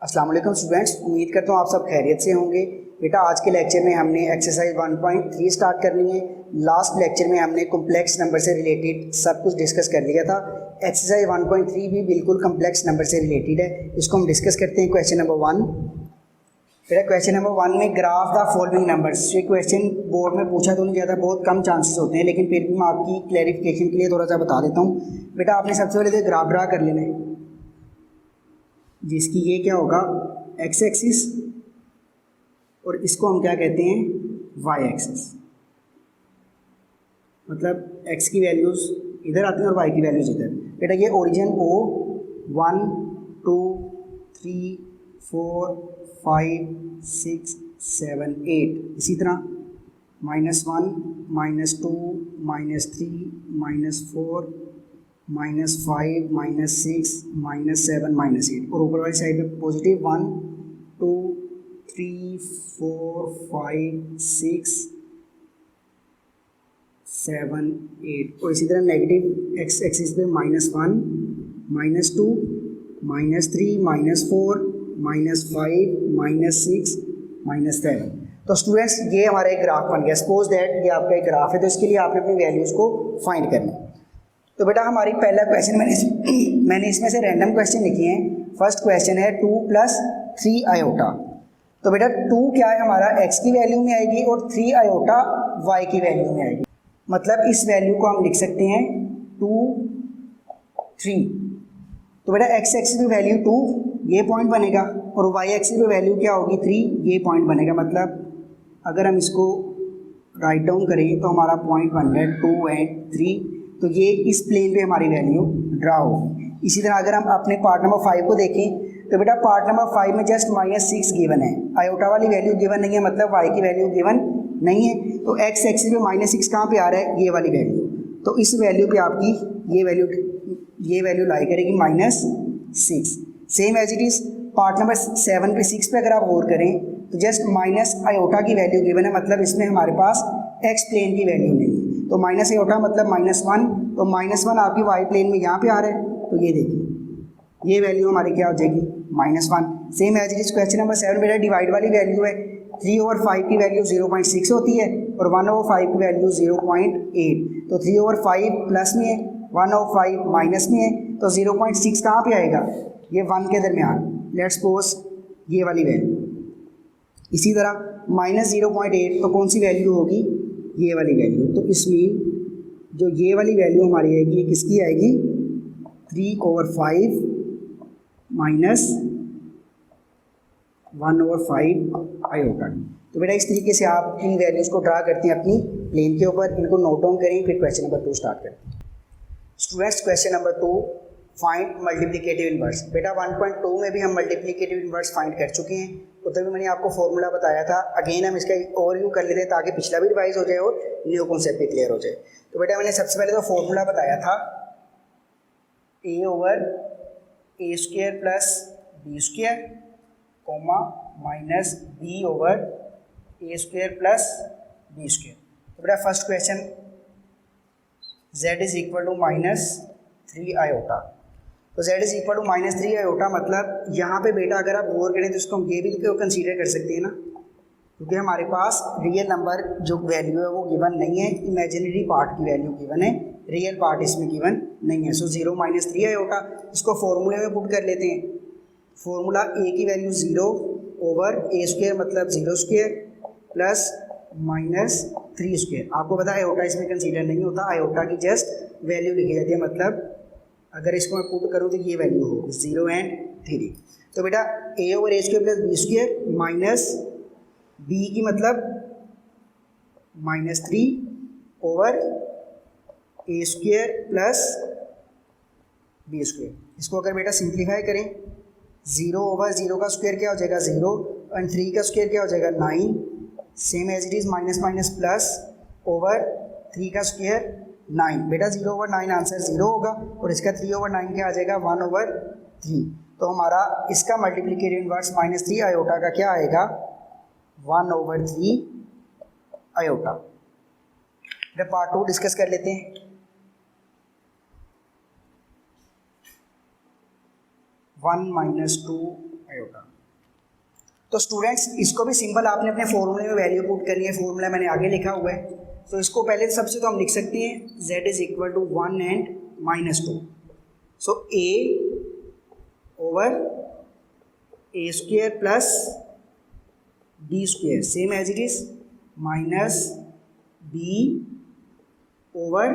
अस्सलाम वालेकुम स्टूडेंट्स, उम्मीद करता हूँ आप सब खैरियत से होंगे। बेटा आज के लेक्चर में हमने एक्सरसाइज 1.3 स्टार्ट करनी है। लास्ट लेक्चर में हमने कॉम्प्लेक्स नंबर से रिलेटेड सब कुछ डिस्कस कर लिया था। एक्सरसाइज 1.3 भी बिल्कुल कॉम्प्लेक्स नंबर से रिलेटेड है, इसको हम डिस्कस करते हैं। Question number 1। बेटा क्वेश्चन नंबर 1 में ग्राफ द फॉलोइंग नंबर्स। ये क्वेश्चन बोर्ड में पूछा तो नहीं जाता, बहुत कम चांसेस होते हैं, लेकिन फिर भी मैं आपकी क्लैरिफिकेशन के लिए थोड़ा सा बता देता हूँ। बेटा आपने सबसे पहले तो ग्राफ ड्रा कर लेना है, जिसकी ये क्या होगा एक्स एक्सिस, और इसको हम क्या कहते हैं वाई एक्सिस। मतलब एक्स की वैल्यूज़ इधर आती हैं और वाई की वैल्यूज़ इधर। बेटा ये ओरिजिन ओ 1 2 3 4 5 6 7 8, इसी तरह -1 -2 -3 -4 -5 -6 -7 -8, और ऊपर वाली साइड पे पॉजिटिव 1 2 3 4 5 6 7 8, और इसी तरह नेगेटिव एक्स एक्सिस पे -1 -2 -3 -4 -5 -6 -7। तो स्टूडेंट्स ये हमारा एक ग्राफ बन गया। सपोज दैट ये आपका एक ग्राफ है, तो इसके लिए आपने अपनी वैल्यूज़ को फाइंड करना है। तो बेटा हमारी पहला क्वेश्चन मैंने इसमें से रैंडम क्वेश्चन लिखे हैं। फर्स्ट क्वेश्चन है 2 + 3 आयोटा। तो बेटा 2 क्या है हमारा x की वैल्यू में आएगी और 3 आयोटा y की वैल्यू में आएगी। मतलब इस वैल्यू को हम लिख सकते हैं 2 3। तो बेटा x एक्सिस पे वैल्यू 2 ये पॉइंट बनेगा, और y एक्सिस पे वैल्यू क्या होगी 3 ये पॉइंट बनेगा। मतलब अगर हम इसको राइट डाउन करें तो हमारा पॉइंट बन रहा है 2 और 3। तो ये इस प्लेन पे हमारी वैल्यू ड्रा होगी। इसी तरह अगर हम अपने पार्ट नंबर 5 को देखें तो बेटा पार्ट नंबर 5 में जस्ट -6 गिवन है, आयोटा वाली वैल्यू गिवन नहीं है, मतलब y की वैल्यू गिवन नहीं है। तो x एक्सिस पे -6 कहाँ पे आ रहा है, ये वाली वैल्यू। तो इस वैल्यू पे आपकी ये वैल्यू लाई करेगी -6। Same as it is part number 7 पे 6 पे अगर आप गौर करें तो जस्ट माइनस आयोटा की वैल्यू गिवन है, मतलब इसमें हमारे पास x प्लेन की वैल्यू नहीं है। तो माइनस आयोटा मतलब -1, तो -1 आपकी y प्लेन में यहाँ पे आ रहा है। तो ये देखिए ये वैल्यू हमारी क्या हो जाएगी -1। Same as it is question number 7। बेटा डिवाइड वाली वैल्यू है, 3/5 की वैल्यू 0.6 होती है और 1/5 की वैल्यू 0.8। तो 3/5 प्लस में है, 1/5 माइनस में है, तो 0.6 कहाँ पे आएगा, ये 1 के दरमियान। लेट्स सपोज ये वाली वैल्यू। इसी तरह -0.8 तो कौन सी वैल्यू होगी, ये वाली वैल्यू। तो इसमें जो ये वाली वैल्यू हमारी आएगी ये किसकी आएगी 3/5 माइनस 1/5 आयोटा की। तो बेटा इस तरीके से आप इन वैल्यूज़ को ड्रा करते हैं अपनी प्लेन के ऊपर। इनको नोट डाउन करें, फिर क्वेश्चन नंबर 2 स्टार्ट करते हैं। Students question number 2, find multiplicative inverse. बेटा 1.2 में भी हम मल्टीप्लिकेटिव इनवर्स फाइंड कर चुके हैं, उधर भी मैंने आपको फॉर्मूला बताया था। अगेन हम इसका ओवरव्यू कर लेते हैं ताकि पिछला भी रिवाइज हो जाए और न्यू कॉन्सेप्ट भी क्लियर हो जाए। तो बेटा मैंने सबसे पहले तो फॉर्मूला बताया था a/a² + b² coma -b/a² + b²। तो बेटा फर्स्ट क्वेश्चन z = -3 आयोटा। तो z = -3 आयोटा मतलब यहाँ पे बेटा अगर आप गौर करें तो इसको हम ये भी तो कंसीडर कर सकते हैं ना, क्योंकि हमारे पास रियल नंबर जो वैल्यू है वो गिवन नहीं है, इमेजिनरी पार्ट की वैल्यू गिवन है, रियल पार्ट इसमें गिवन नहीं है। सो 0 -3 आयोटा, इसको फॉर्मूले में पुट कर लेते हैं। फॉर्मूला a की वैल्यू 0/a² मतलब 0² प्लस -3²। आपको पता है आयोटा इसमें कंसीडर नहीं होता, आयोटा की जस्ट वैल्यू लिखी जाती है। मतलब अगर इसको मैं पुट करूँ तो ये वैल्यू हो 0 और 3। तो बेटा a/a² + b² माइनस b की मतलब -3/a² + b²। इसको अगर बेटा सिंप्लीफाई करें 0/0 का स्क्वायर क्या हो जाएगा 0, और 3 का स्क्वायर क्या हो जाएगा 9। Same as it is minus plus over 3 का स्क्वायर 9। बेटा 0/9 आंसर 0 होगा, और इसका 3/9 क्या आ जाएगा 1/3। तो हमारा इसका मल्टीप्लिकेटिव इनवर्स -3 आयोटा का क्या आएगा 1/3 आयोटा। बेटा पार्ट 2 डिस्कस कर लेते हैं। 1 - 2 आयोटा। तो स्टूडेंट्स इसको भी सिंपल आपने अपने फॉर्मूले में वैल्यू पुट करनी है, फॉर्मूला मैंने आगे लिखा हुआ है। तो इसको पहले सबसे तो हम लिख सकते हैं z is equal to 1 and -2। So a over a square plus b square same as it is minus b over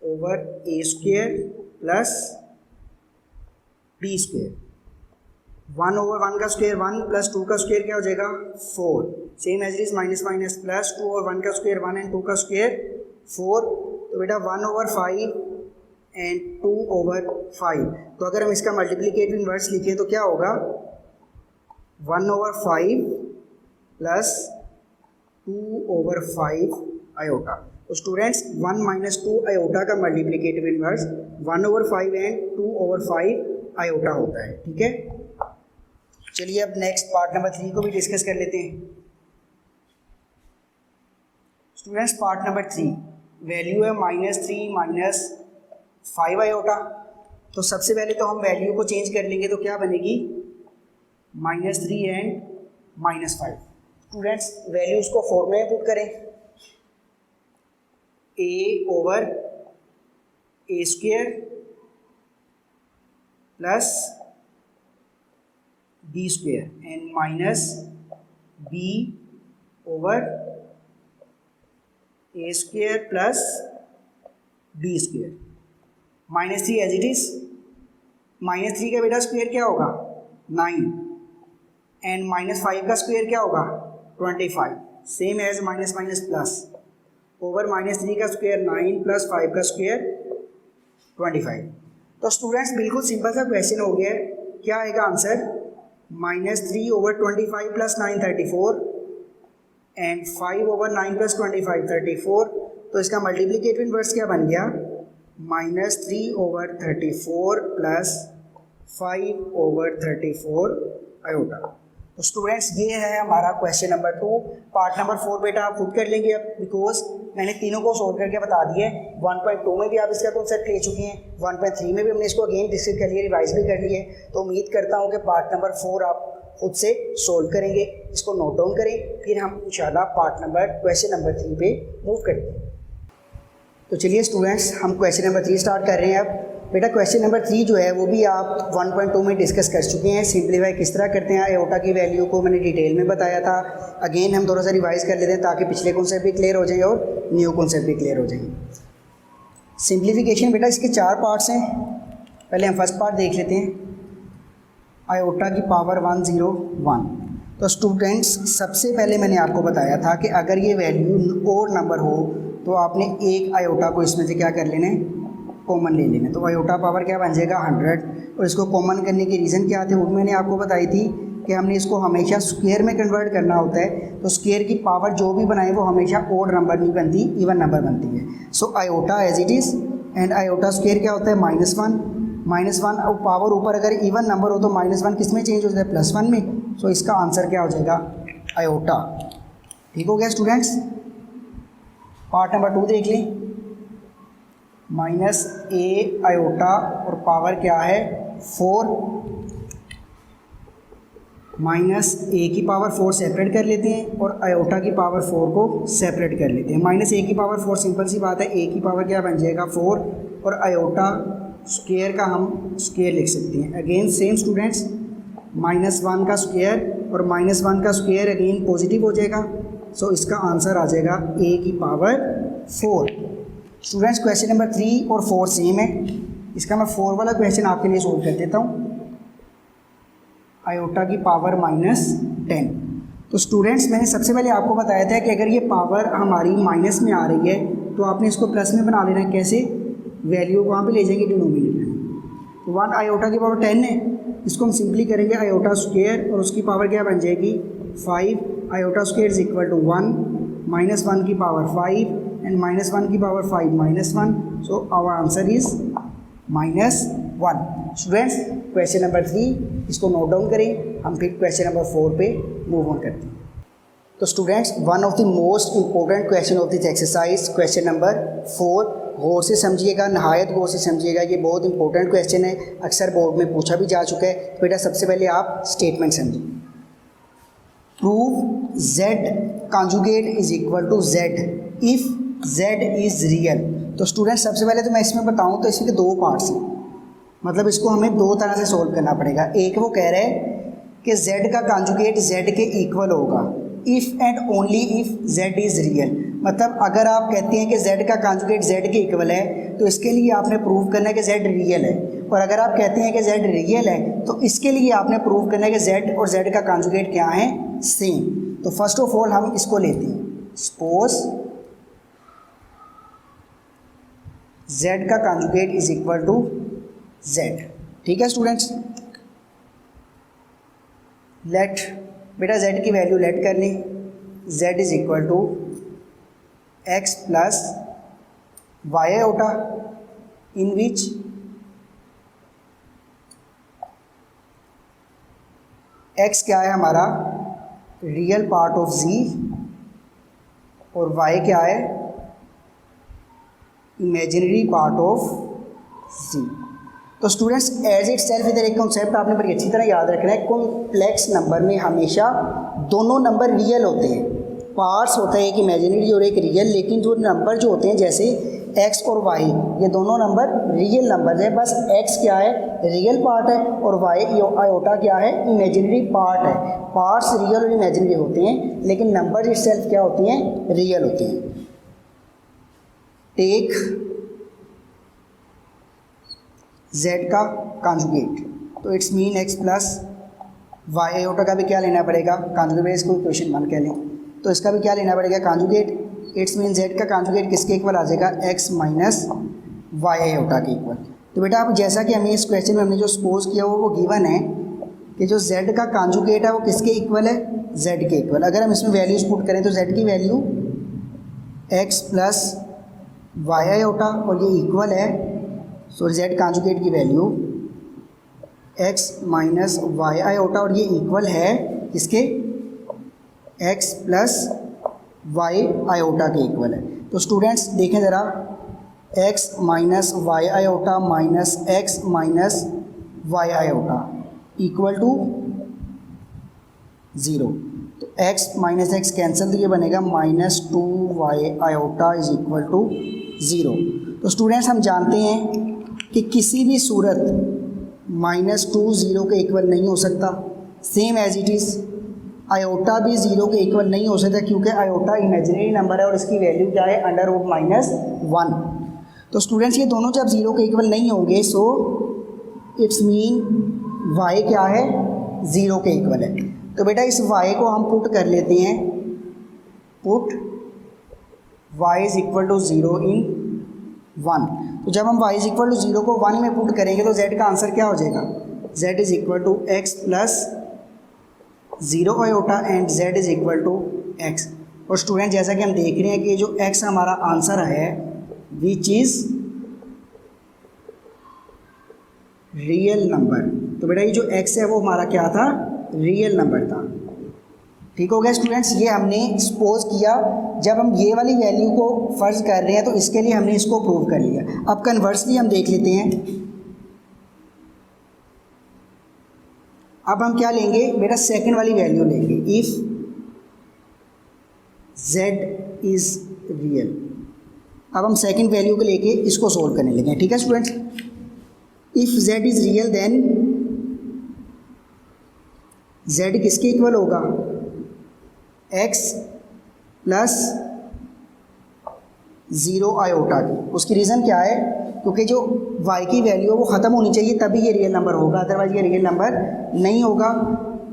a square plus B square. 1 over 1 का स्क्वेयर 1 प्लस 2 का स्क्वेयर क्या हो जाएगा 4 same as it is minus minus plus 2 over 1 का square 1 and 2 का square 4। तो बेटा 1 over 5 and 2 over 5। तो अगर हम इसका मल्टीप्लिकेटिव इन्वर्स लिखें तो क्या होगा 1 ओवर 5 प्लस 2 ओवर 5 आयोटा। तो स्टूडेंट्स 1 माइनस 2 आयोटा का multiplicative inverse 1 over 5 and 2 over 5 iota होता है। ठीक है, चलिए अब नेक्स्ट पार्ट नंबर 3 को भी डिस्कस कर लेते हैं। स्टूडेंट्स पार्ट नंबर 3 वैल्यू है -3 -5 आयोटा। तो सबसे पहले तो हम वैल्यू को चेंज कर लेंगे तो क्या बनेगी -3 एंड -5। स्टूडेंट्स वैल्यूज को फॉर्मूले में पुट करें a over a square plus B square and minus B over A square plus B square. -3 as it is. -3 का बेटा स्क्वेयर क्या होगा 9 एंड -5 का स्क्वेयर क्या होगा 25 same as minus minus plus over -3 का स्क्वेयर 9 प्लस 5 का स्क्वेयर 25। तो स्टूडेंट्स बिल्कुल सिंपल सा क्वेश्चन हो गया है। क्या आएगा answer -3 over 25 plus 9 34 and 5 over 9 plus 25 34। तो इसका मल्टीप्लिकेटिव इन्वर्स क्या बन गया -3 ओवर 34 प्लस 5 ओवर 34 आयोटा। तो स्टूडेंट्स ये है हमारा क्वेश्चन नंबर 2। पार्ट नंबर 4 बेटा आप खुद कर लेंगे अब, बिकॉज मैंने तीनों को सोल्व करके बता दिए। 1.2 में भी आप इसका कॉन्सेप्ट ले चुके हैं, 1.3 में भी हमने इसको अगेन डिस्कस कर लिया, रिवाइज भी कर लिए। तो उम्मीद करता हूँ कि पार्ट नंबर 4 आप खुद से सोल्व करेंगे। इसको नोट डाउन करें, फिर हम इंशाल्लाह पार्ट नंबर क्वेश्चन नंबर 3 पे मूव करेंगे। तो चलिए स्टूडेंट्स हम क्वेश्चन नंबर 3 स्टार्ट कर रहे हैं अब। बेटा क्वेश्चन नंबर 3 जो है वो भी आप 1.2 में डिस्कस कर चुके हैं। सिंप्लीफाई किस तरह करते हैं आयोटा की वैल्यू को मैंने डिटेल में बताया था। अगेन हम थोड़ा सा रिवाइज कर लेते हैं ताकि पिछले कॉन्सेप्ट भी क्लियर हो जाएंगे और न्यू कॉन्सेप्ट भी क्लियर हो जाएंगे। सिंप्लीफिकेशन बेटा इसके 4 पार्ट्स हैं। पहले हम फर्स्ट पार्ट देख लेते हैं, आयोटा की पावर 101। तो स्टूडेंट्स सबसे पहले मैंने आपको बताया था कि अगर ये वैल्यू और नंबर हो तो आपने एक आयोटा को इसमें से क्या कर लेना है कॉमन ले लेना। तो आयोटा पावर क्या बन जाएगा 100। और इसको कॉमन करने की रीज़न क्या थे वो मैंने आपको बताई थी कि हमने इसको हमेशा स्क्वायर में कन्वर्ट करना होता है। तो स्क्वायर की पावर जो भी बनाए वो हमेशा ओड नंबर नहीं बनती, इवन नंबर बनती है। So iota as it is and iota square क्या होता है -1 और पावर ऊपर अगर इवन नंबर हो तो -1 किस में चेंज हो जाता है +1 में। सो इसका आंसर क्या हो जाएगा आयोटा। ठीक हो गया स्टूडेंट्स। पार्ट नंबर 2 देख लें, -a आयोटा और पावर क्या है 4 -a की पावर 4 सेपरेट कर लेते हैं और आयोटा की पावर 4 को सेपरेट कर लेते हैं। -a की पावर 4 सिंपल सी बात है, a की पावर क्या बन जाएगा 4 और आयोटा स्क्वायर का हम स्क्वायर लिख सकते हैं। अगेन सेम स्टूडेंट्स -1 का स्क्वायर और -1 का स्क्वायर अगेन पॉजिटिव हो जाएगा। सो इसका आंसर आ जाएगा a की पावर 4। स्टूडेंट्स क्वेश्चन नंबर 3 और 4 सेम है। इसका मैं 4 वाला क्वेश्चन आपके लिए सोल्व कर देता हूँ, आयोटा की पावर -10। तो स्टूडेंट्स मैंने सबसे पहले आपको बताया था कि अगर ये पावर हमारी माइनस में आ रही है तो आपने इसको प्लस में बना लेना है। कैसे, वैल्यू को वहाँ पे ले जाएंगे डिनोमिनेटर में। तो 1 आयोटा की पावर 10 है, इसको हम सिंपली करेंगे आयोटा स्क्वायर और उसकी पावर क्या बन जाएगी 5। Iota square is equal to 1 -1 की पावर 5 एंड -1 की power 5 -1। So our answer is -1। Students question number 3 इसको नोट डाउन करें, हम फिर क्वेश्चन नंबर 4 पे मूव ऑन करते हैं। तो students one of the most important question of this exercise question number 4 गौर से समझिएगा, नहायत गौर से समझिएगा, ये बहुत इंपॉर्टेंट क्वेश्चन है, अक्सर बोर्ड में पूछा भी जा चुका है। तो बेटा सबसे पहले आप स्टेटमेंट समझिए। Prove z conjugate is equal to z if z is real. तो स्टूडेंट सबसे पहले तो मैं इसमें बताऊं तो इसके दो पार्ट्स हैं, मतलब इसको हमें दो तरह से सोल्व करना पड़ेगा। एक वो कह रहे हैं कि z का कॉन्जुगेट z के इक्वल होगा if and only if z is real. मतलब अगर आप कहते हैं कि z का कॉन्जुगेट z के इक्वल है तो इसके लिए आपने प्रूव करना है कि z रियल है, और अगर आप कहते हैं कि z रियल है तो इसके लिए आपने प्रूव करना है कि z और z का कॉन्जुगेट क्या है, सेम। तो फर्स्ट ऑफ ऑल हम इसको लेते हैं, सपोज z का conjugate is equal to z। ठीक है स्टूडेंट्स, लेट बेटा z की वैल्यू लेट कर लें, z is equal to x plus y iota in which x क्या है हमारा रियल पार्ट ऑफ z और y क्या है इमेजिनरी पार्ट ऑफ z। तो स्टूडेंट्स एज इट सेल्फ इधर एक कॉन्सेप्ट आपने बड़ी अच्छी तरह याद रखना है, कॉम्प्लेक्स नंबर में हमेशा दोनों नंबर रियल होते हैं, पार्ट्स होता है एक इमेजिनरी और एक रियल, लेकिन जो नंबर जो होते हैं जैसे x और y ये दोनों नंबर रियल नंबर है, बस x क्या है रियल पार्ट है और y आयोटा क्या है इमेजिनरी पार्ट है। पार्ट्स रियल और इमेजिनरी होते हैं लेकिन नंबर इटसेल्फ क्या होती हैं, रियल होती हैं। टेक z का कॉन्जुगेट, तो it's mean x plus y iota का भी क्या लेना पड़ेगा कॉन्जुगेट, इसको इक्वेशन 1 कह लें, तो इसका भी क्या लेना पड़ेगा कॉन्जुगेट। इट्स मीन z का कॉन्जुगेट किसके इक्वल आ जाएगा, x माइनस y आयोटा के इक्वल। तो बेटा आप जैसा कि हमें इस क्वेश्चन में हमने जो सपोज किया वो गिवन है कि जो z का कॉन्जुगेट है वो किसके इक्वल है, z के इक्वल। अगर हम इसमें वैल्यूज पुट करें तो z की value x plus y iota और ये इक्वल है, सो z कॉन्जुगेट की value x minus y iota और ये इक्वल है किसके, x प्लस y आयोटा के इक्वल है। तो स्टूडेंट्स देखें ज़रा, x minus y iota minus x minus y iota equal to 0। तो x माइनस x कैंसिल, तो ये बनेगा minus 2y iota is equal to 0। तो स्टूडेंट्स हम जानते हैं कि किसी भी सूरत माइनस 2 0 के इक्वल नहीं हो सकता, same as it is iota भी 0 के इक्वल नहीं हो सकता क्योंकि आयोटा इमेजिनरी नंबर है और इसकी वैल्यू क्या है अंडर रूट माइनस 1। तो स्टूडेंट्स ये दोनों जब 0 के इक्वल नहीं होंगे सो इट्स मीन y क्या है 0 के इक्वल है। तो बेटा इस y को हम पुट कर लेते हैं, put y is equal to 0 in 1। तो जब हम y इज इक्वल टू 0 को 1 में पुट करेंगे तो z का आंसर क्या हो जाएगा, z is equal to x plus 0 iota and z is equal to x। और स्टूडेंट जैसा कि हम देख रहे हैं कि जो x हमारा आंसर है विच इज़ रियल नंबर। तो बेटा ये जो x है वो हमारा क्या था, रियल नंबर था। ठीक हो गया स्टूडेंट्स, ये हमने सपोज किया। जब हम ये वाली वैल्यू को फर्ज कर रहे हैं तो इसके लिए हमने इसको प्रूव कर लिया। अब कन्वर्सली हम देख लेते हैं, अब हम क्या लेंगे बेटा सेकंड वाली वैल्यू लेंगे, इफ़ z इज़ रियल। अब हम सेकंड वैल्यू को लेके इसको सोल्व करने लगे। ठीक है students, if z is real then z किसके इक्वल होगा, x प्लस 0 आयोटा की। उसकी रीज़न क्या है, क्योंकि जो y की वैल्यू है वो ख़त्म होनी चाहिए तभी ये रियल नंबर होगा, अदरवाइज ये रियल नंबर नहीं होगा।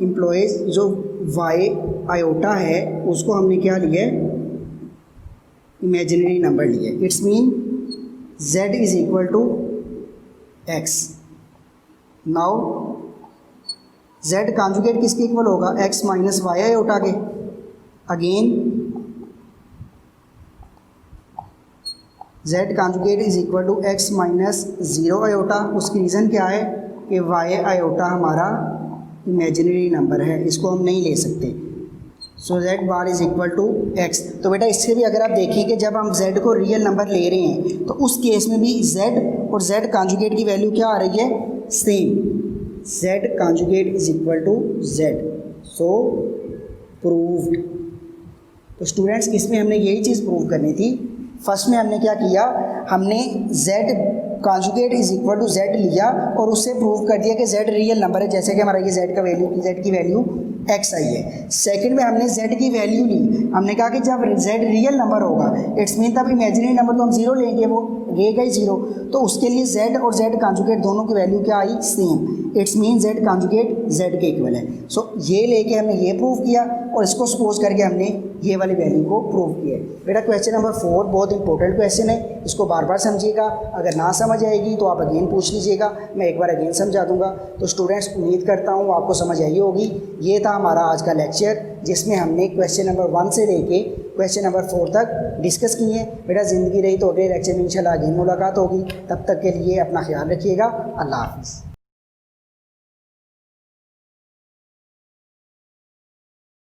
एम्प्लॉयज़ जो y आयोटा है उसको हमने क्या लिया, इमेजिनरी नंबर लिया। It's mean z is equal to x। Now z conjugate किसके इक्वल होगा, x माइनस y आयोटा के। Again z conjugate is equal to x minus 0 iota. उसकी रीज़न क्या है कि y आयोटा हमारा इमेजिनरी नंबर है, इसको हम नहीं ले सकते। So z bar is equal to x। तो बेटा इससे भी अगर आप देखिए कि जब हम z को रियल नंबर ले रहे हैं तो उस केस में भी z और z कॉन्जुगेट की वैल्यू क्या आ रही है, same, z conjugate is equal to z। So proved. तो स्टूडेंट्स इसमें हमने यही चीज़ प्रूव करनी थी। फर्स्ट में हमने क्या किया, हमने z conjugate is equal to z लिया और उससे प्रूव कर दिया कि z रियल नंबर है, जैसे कि हमारा ये z की वैल्यू x आई है। सेकंड में हमने z की वैल्यू ली, हमने कहा कि जब z रियल नंबर होगा इट्स मीन तब इमेजिनरी नंबर तो हम जीरो लेंगे, वो रहेगा ही जीरो, तो उसके लिए z और z कॉन्जुगेट दोनों की वैल्यू क्या आई, same, its mean z conjugate z के इक्वल है। सो ये लेके हमने ये प्रूव किया और इसको सपोज करके हमने ये वाली वैल्यू को प्रूव किया। बेटा क्वेश्चन नंबर 4 बहुत इंपॉर्टेंट क्वेश्चन है, इसको बार बार समझिएगा, अगर ना समझ आएगी तो आप अगेन पूछ लीजिएगा, मैं एक बार अगेन समझा दूंगा। तो स्टूडेंट्स उम्मीद करता हूँ आपको समझ आई होगी। ये था हमारा आज का लेक्चर जिसमें हमने क्वेश्चन नंबर 1 से लेके क्वेश्चन नंबर 4 तक डिस्कस किए। बेटा ज़िंदगी रही तो अगले लेक्चर में इंशाल्लाह अगेन मुलाकात होगी, तब तक के लिए अपना ख्याल रखिएगा। अल्लाह हाफ़िज़।